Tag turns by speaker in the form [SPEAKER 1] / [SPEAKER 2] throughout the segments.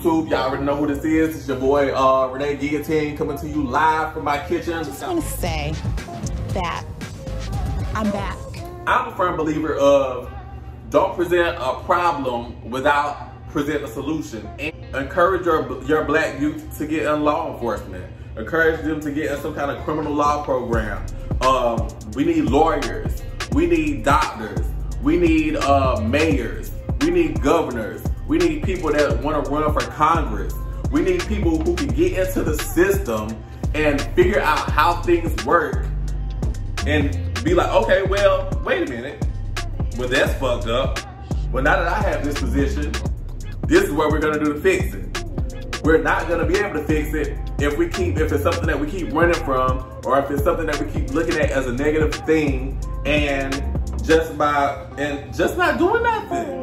[SPEAKER 1] YouTube. Y'all already know who this is. It's your boy Renee Guillotine coming to you live from my kitchen.
[SPEAKER 2] I just want to say that I'm back.
[SPEAKER 1] I'm a firm believer of don't present a problem without presenting a solution. And encourage your black youth to get in law enforcement. Encourage them to get in some kind of criminal law program. We need lawyers. We need doctors. We need mayors. We need governors. We need people that want to run for Congress. We need people who can get into the system and figure out how things work and be like, okay, well, wait a minute. Well, that's fucked up. Well, now that I have this position, this is what we're gonna do to fix it. We're not gonna be able to fix it if it's something that we keep running from, or if it's something that we keep looking at as a negative thing and just not doing nothing.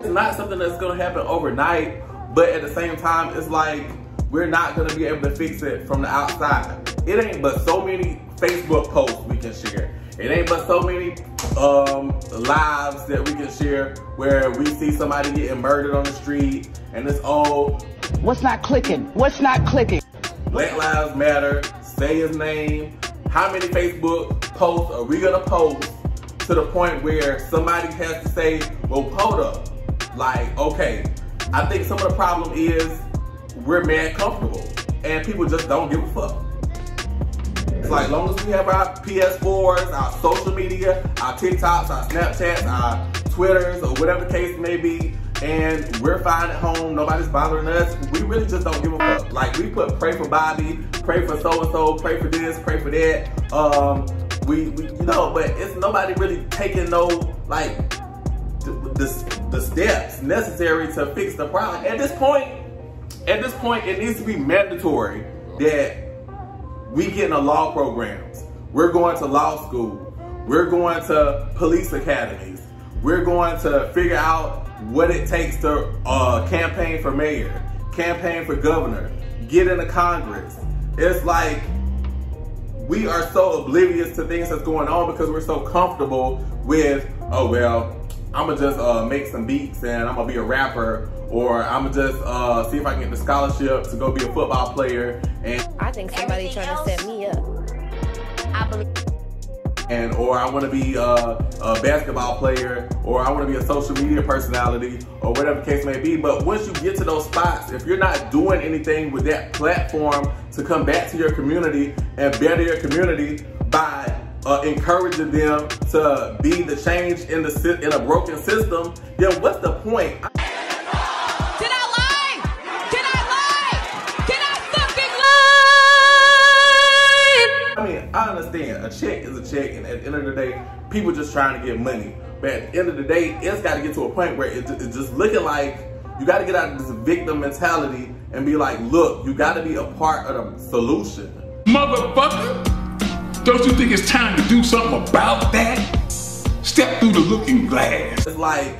[SPEAKER 1] It's not something that's gonna happen overnight, but at the same time, it's like we're not gonna be able to fix it from the outside. It ain't but so many Facebook posts we can share. It ain't but so many lives that we can share where we see somebody getting murdered on the street and it's all,
[SPEAKER 3] what's not clicking? What's not clicking?
[SPEAKER 1] Black Lives Matter, say his name. How many Facebook posts are we gonna post to the point where somebody has to say, well, hold up. Like, okay, I think some of the problem is we're mad comfortable and people just don't give a fuck. It's like, as long as we have our PS4s, our social media, our TikToks, our Snapchats, our Twitters, or whatever the case may be, and we're fine at home, nobody's bothering us, we really just don't give a fuck. Like, we put pray for Bobby, pray for so-and-so, pray for this, pray for that. You know, but it's nobody really taking no, like, the steps necessary to fix the problem. At this point, it needs to be mandatory that we get into law programs. We're going to law school. We're going to police academies. We're going to figure out what it takes to campaign for mayor, campaign for governor, get into Congress. It's like we are so oblivious to things that's going on because we're so comfortable with, oh, well, I'm gonna just make some beats and I'm gonna be a rapper, or I'm gonna just see if I can get the scholarship to go be a football player. And
[SPEAKER 4] I think somebody trying to set me up. I believe.
[SPEAKER 1] Or I want to be a basketball player, or I want to be a social media personality, or whatever the case may be. But once you get to those spots, if you're not doing anything with that platform to come back to your community and better your community by encouraging them to be the change in a broken system, then what's the point? I mean, I understand a check is a check, and at the end of the day, people just trying to get money. But at the end of the day, it's got to get to a point where it's just looking like you got to get out of this victim mentality and be like, look, you got to be a part of the solution.
[SPEAKER 5] Motherfucker, don't you think it's time to do something about that? Step through the looking glass.
[SPEAKER 1] It's like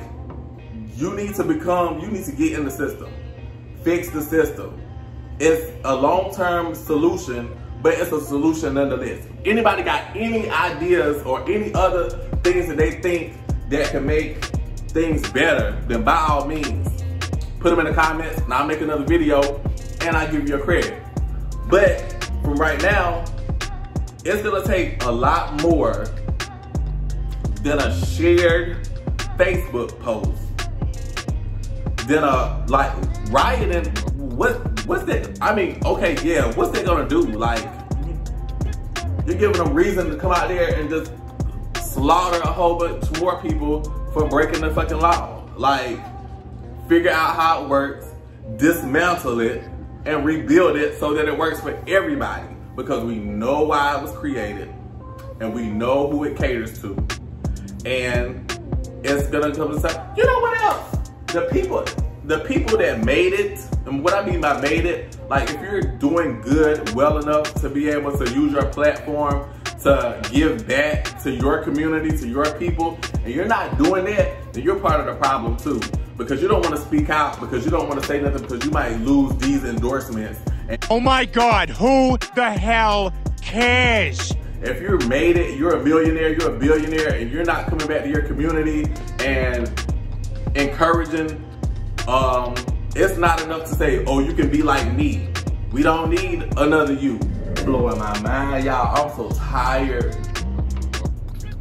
[SPEAKER 1] you need to get in the system, fix the system. It's a long-term solution, but it's a solution nonetheless. Anybody got any ideas or any other things that they think that can make things better, then by all means, put them in the comments and I'll make another video and I'll give you a credit. But from right now, it's gonna take a lot more than a shared Facebook post, than a like rioting. What's that? I mean, okay, yeah, what's that gonna do? Like, you're giving them reason to come out there and just slaughter a whole bunch more people for breaking the fucking law. Like, figure out how it works, dismantle it, and rebuild it so that it works for everybody. Because we know why it was created, and we know who it caters to. And it's gonna come to say, you know what else? The people that made it, and what I mean by made it, like if you're doing good well enough to be able to use your platform to give back to your community, to your people, and you're not doing that, then you're part of the problem too. Because you don't want to speak out, because you don't want to say nothing, because you might lose these endorsements. And
[SPEAKER 6] oh my God, who the hell cares?
[SPEAKER 1] If you made it, you're a millionaire, you're a billionaire, and you're not coming back to your community and encouraging. It's not enough to say, oh, you can be like me. We don't need another you. Blowing my mind, y'all. I'm so tired.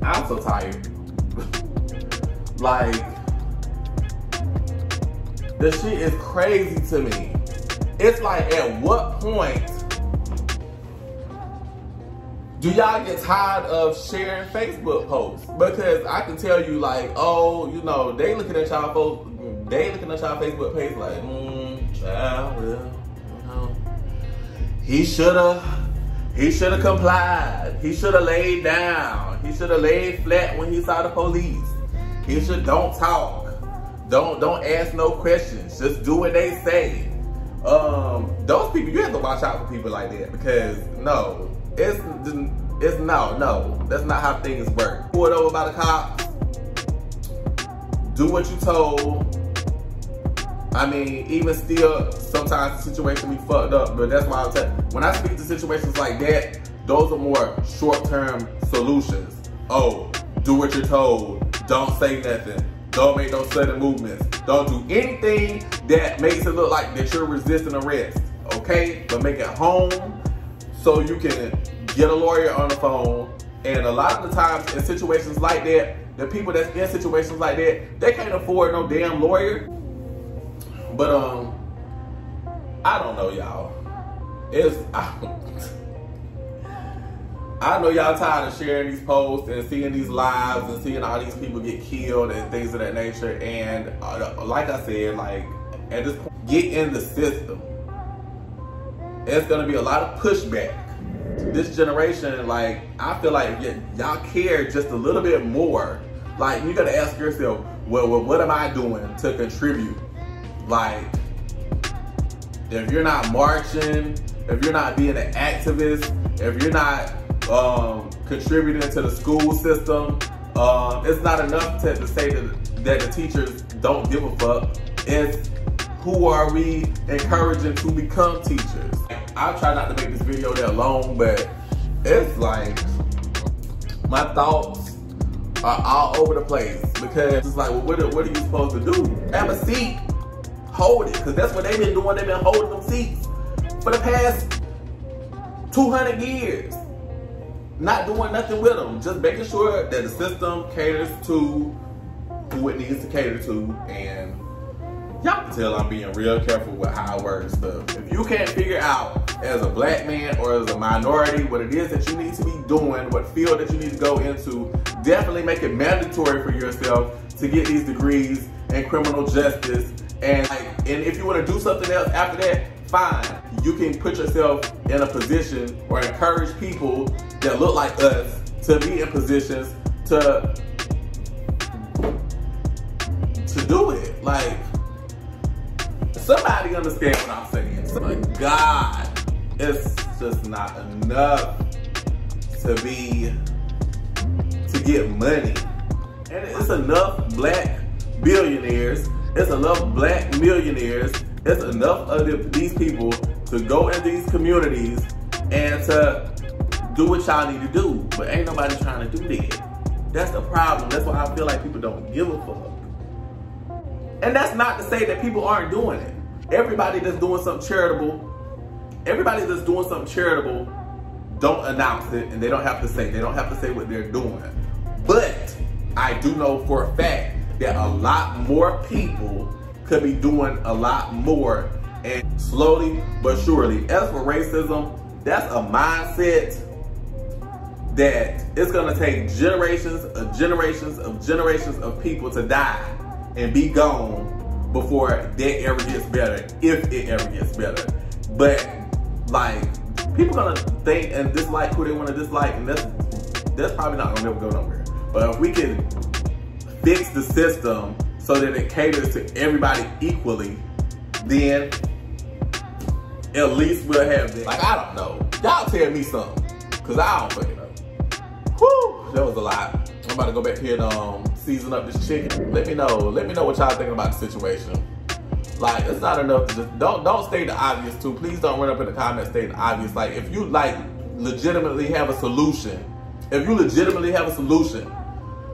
[SPEAKER 1] I'm so tired. Like, this shit is crazy to me. It's like, at what point do y'all get tired of sharing Facebook posts? Because I can tell you, like, oh, you know, they looking at y'all folks, they looking at y'all Facebook page like, child, well, you know, he shoulda complied. He shoulda laid down. He shoulda laid flat when he saw the police. He don't talk. Don't ask no questions. Just do what they say. Those people, you have to watch out for people like that, because no, it's no, that's not how things work. Pulled over by the cops. Do what you told. I mean, even still, sometimes the situation be fucked up, but that's why I'm telling you, when I speak to situations like that, those are more short-term solutions. Oh, do what you're told. Don't say nothing. Don't make no sudden movements. Don't do anything that makes it look like that you're resisting arrest, okay? But make it home so you can get a lawyer on the phone. And a lot of the times in situations like that, the people that's in situations like that, they can't afford no damn lawyer. But I don't know, y'all. I know y'all tired of sharing these posts and seeing these lives and seeing all these people get killed and things of that nature. And like I said, like, at this point, get in the system. It's gonna be a lot of pushback. This generation, like, I feel like y'all care just a little bit more. Like, you gotta ask yourself, well, what am I doing to contribute? Like, if you're not marching, if you're not being an activist, if you're not contributing to the school system, it's not enough to say that the teachers don't give a fuck. It's who are we encouraging to become teachers? I'll try not to make this video that long, but it's like, my thoughts are all over the place, because it's like, well, what are you supposed to do? Have a seat. Hold it, because that's what they've been doing. They've been holding them seats for the past 200 years. Not doing nothing with them. Just making sure that the system caters to who it needs to cater to. And y'all can tell I'm being real careful with how I word stuff. If you can't figure out as a black man or as a minority what it is that you need to be doing, what field that you need to go into, definitely make it mandatory for yourself to get these degrees in criminal justice. And if you want to do something else after that, fine. You can put yourself in a position or encourage people that look like us to be in positions to do it. Like, somebody understand what I'm saying. So, my God, it's just not enough to get money. And it's enough black billionaires. It's enough black millionaires. It's enough of these people to go in these communities and to do what y'all need to do. But ain't nobody trying to do that. That's the problem. That's why I feel like people don't give a fuck. And that's not to say that people aren't doing it. Everybody that's doing something charitable, don't announce it, and they don't have to say what they're doing. But I do know for a fact that a lot more people could be doing a lot more, and slowly but surely. As for racism, that's a mindset that it's gonna take generations of people to die and be gone before that ever gets better, if it ever gets better. But like, people gonna think and dislike who they wanna dislike, and that's probably not gonna never go nowhere. But if we can fix the system so that it caters to everybody equally, then at least we'll have that. Like, I don't know. Y'all tell me something, because I don't fucking know. Whew, that was a lot. I'm about to go back here and season up this chicken. Let me know what y'all thinking about the situation. Like, it's not enough to just, don't state the obvious too. Please don't run up in the comments stating the obvious. Like, if you like legitimately have a solution,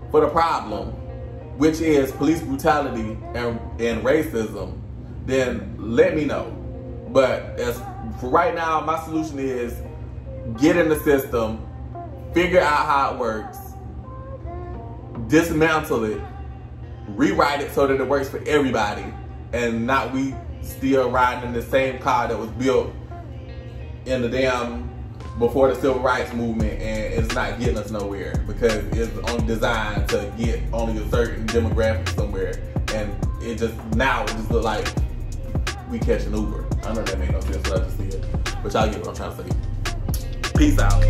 [SPEAKER 1] for the problem, which is police brutality and racism, then let me know. But as for right now, my solution is get in the system, figure out how it works, dismantle it, rewrite it so that it works for everybody, and not we still riding in the same car that was built in the damn before the civil rights movement, and it's not getting us nowhere because it's only designed to get only a certain demographic somewhere, and it just look like we catch an Uber. I know that made no sense, but I just see it. But y'all get what I'm trying to say. Peace out.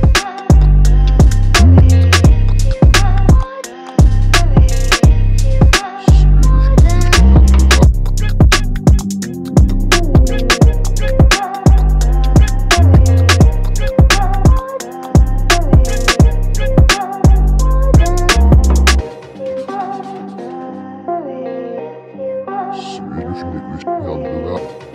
[SPEAKER 7] Swedish Hell